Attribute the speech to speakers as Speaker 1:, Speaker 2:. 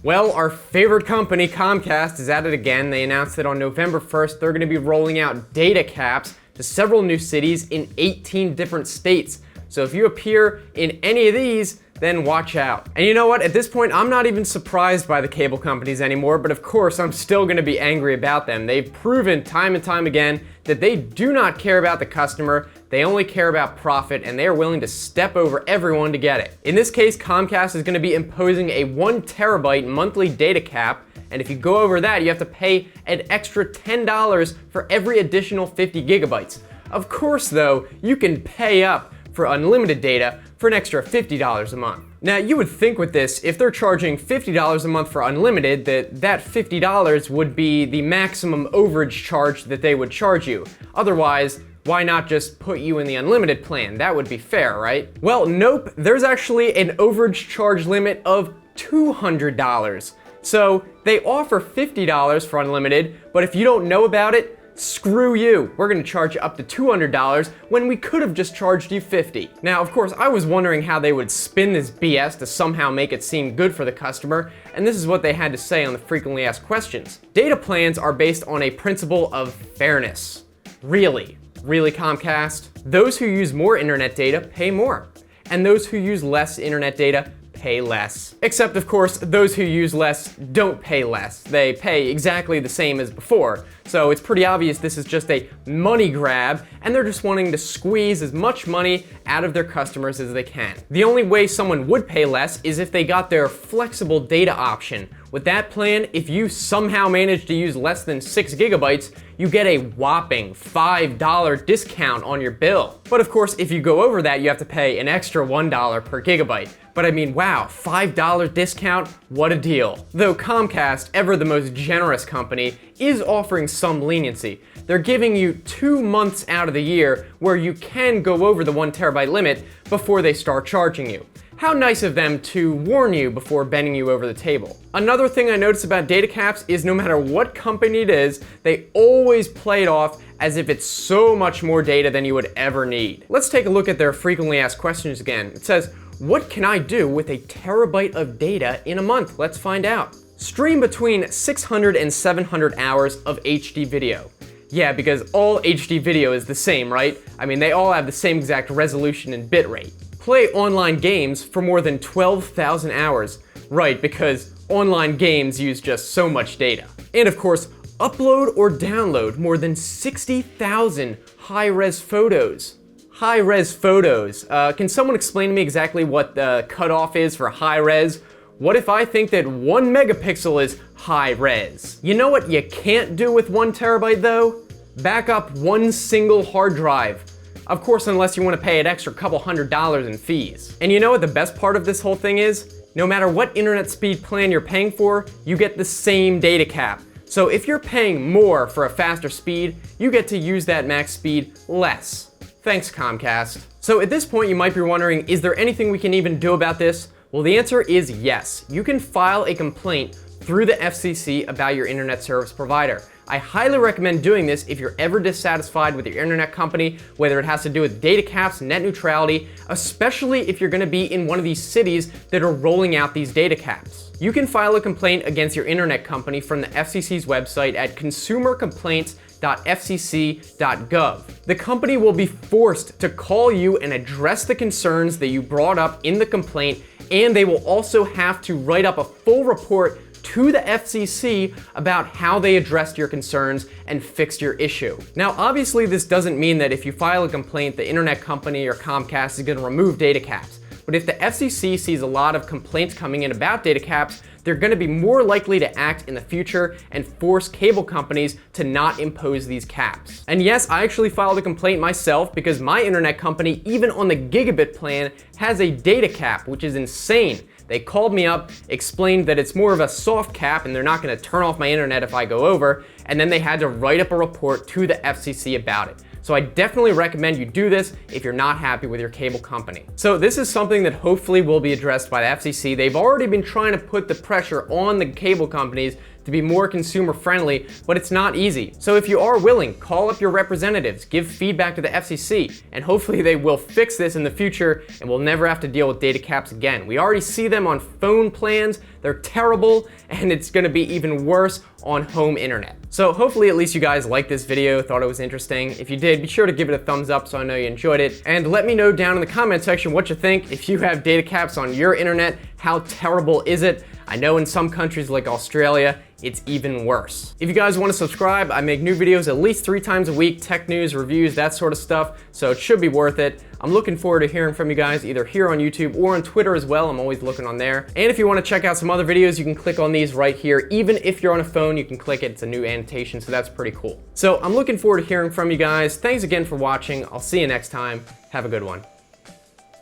Speaker 1: Well, our favorite company, Comcast, is at it again. They announced that on November 1st, they're going to be rolling out data caps to several new cities in 18 different states. So if you appear in any of these, then watch out. And you know what? At this point, I'm not even surprised by the cable companies anymore, but of course, I'm still going to be angry about them. They've proven time and time again that they do not care about the customer. They only care about profit, and they are willing to step over everyone to get it. In this case, Comcast is going to be imposing a 1 terabyte monthly data cap, and if you go over that, you have to pay an extra $10 for every additional 50 gigabytes. Of course, though, you can pay up for unlimited data for an extra $50 a month. Now, you would think with this, if they're charging $50 a month for unlimited, that $50 would be the maximum overage charge that they would charge you. Otherwise, why not just put you in the unlimited plan? That would be fair, right? Well, nope, there's actually an overage charge limit of $200. So they offer $50 for unlimited, but if you don't know about it, screw you. We're gonna charge you up to $200 when we could have just charged you $50. Now, of course, I was wondering how they would spin this BS to somehow make it seem good for the customer, and this is what they had to say on the frequently asked questions. Data plans are based on a principle of fairness. Really, Comcast? Those who use more internet data pay more, and those who use less internet data pay less. Except, of course, those who use less don't pay less. They pay exactly the same as before. So it's pretty obvious this is just a money grab, and they're just wanting to squeeze as much money out of their customers as they can. The only way someone would pay less is if they got their flexible data option. With that plan, if you somehow manage to use less than 6 gigabytes, you get a whopping $5 discount on your bill. But of course, if you go over that, you have to pay an extra $1 per gigabyte. But I mean, wow, $5 discount? What a deal. Though Comcast, ever the most generous company, is offering some leniency. They're giving you 2 months out of the year where you can go over the 1 terabyte limit before they start charging you. How nice of them to warn you before bending you over the table. Another thing I noticed about data caps is no matter what company it is, they always play it off as if it's so much more data than you would ever need. Let's take a look at their frequently asked questions again. It says, what can I do with a terabyte of data in a month? Let's find out. Stream between 600 and 700 hours of HD video. Yeah, because all HD video is the same, right? I mean, they all have the same exact resolution and bitrate. Play online games for more than 12,000 hours. Right, because online games use just so much data. And of course, upload or download more than 60,000 high-res photos. High-res photos. Can someone explain to me exactly what the cutoff is for high-res? What if I think that 1 megapixel is high-res? You know what you can't do with 1 terabyte though? Back up 1 single hard drive. Of course, unless you want to pay an extra couple $100 in fees. And you know what the best part of this whole thing is? No matter what internet speed plan you're paying for, you get the same data cap. So if you're paying more for a faster speed, you get to use that max speed less. Thanks, Comcast. So at this point, you might be wondering, is there anything we can even do about this? Well, the answer is yes. You can file a complaint through the FCC about your internet service provider. I highly recommend doing this if you're ever dissatisfied with your internet company, whether it has to do with data caps, net neutrality, especially if you're going to be in one of these cities that are rolling out these data caps. You can file a complaint against your internet company from the FCC's website at consumercomplaints.fcc.gov. The company will be forced to call you and address the concerns that you brought up in the complaint, and they will also have to write up a full report to the FCC about how they addressed your concerns and fixed your issue. Now, obviously, this doesn't mean that if you file a complaint, the internet company or Comcast is going to remove data caps. But if the FCC sees a lot of complaints coming in about data caps, they're going to be more likely to act in the future and force cable companies to not impose these caps. And yes, I actually filed a complaint myself because my internet company, even on the gigabit plan, has a data cap, which is insane. They called me up, explained that it's more of a soft cap and they're not going to turn off my internet if I go over, and then they had to write up a report to the FCC about it. So I definitely recommend you do this if you're not happy with your cable company. So this is something that hopefully will be addressed by the FCC. They've already been trying to put the pressure on the cable companies to be more consumer friendly, but it's not easy. So if you are willing, call up your representatives, give feedback to the FCC, and hopefully they will fix this in the future and we'll never have to deal with data caps again. We already see them on phone plans, they're terrible, and it's gonna be even worse on home internet. So hopefully at least you guys liked this video, thought it was interesting. If you did, be sure to give it a thumbs up so I know you enjoyed it. And let me know down in the comment section what you think. If you have data caps on your internet, how terrible is it? I know in some countries like Australia, it's even worse. If you guys want to subscribe, I make new videos at least 3 times a week, tech news, reviews, that sort of stuff, so it should be worth it. I'm looking forward to hearing from you guys either here on YouTube or on Twitter as well. I'm always looking on there. And if you want to check out some other videos, you can click on these right here. Even if you're on a phone, you can click it. It's a new annotation, so that's pretty cool. So I'm looking forward to hearing from you guys. Thanks again for watching. I'll see you next time. Have a good one.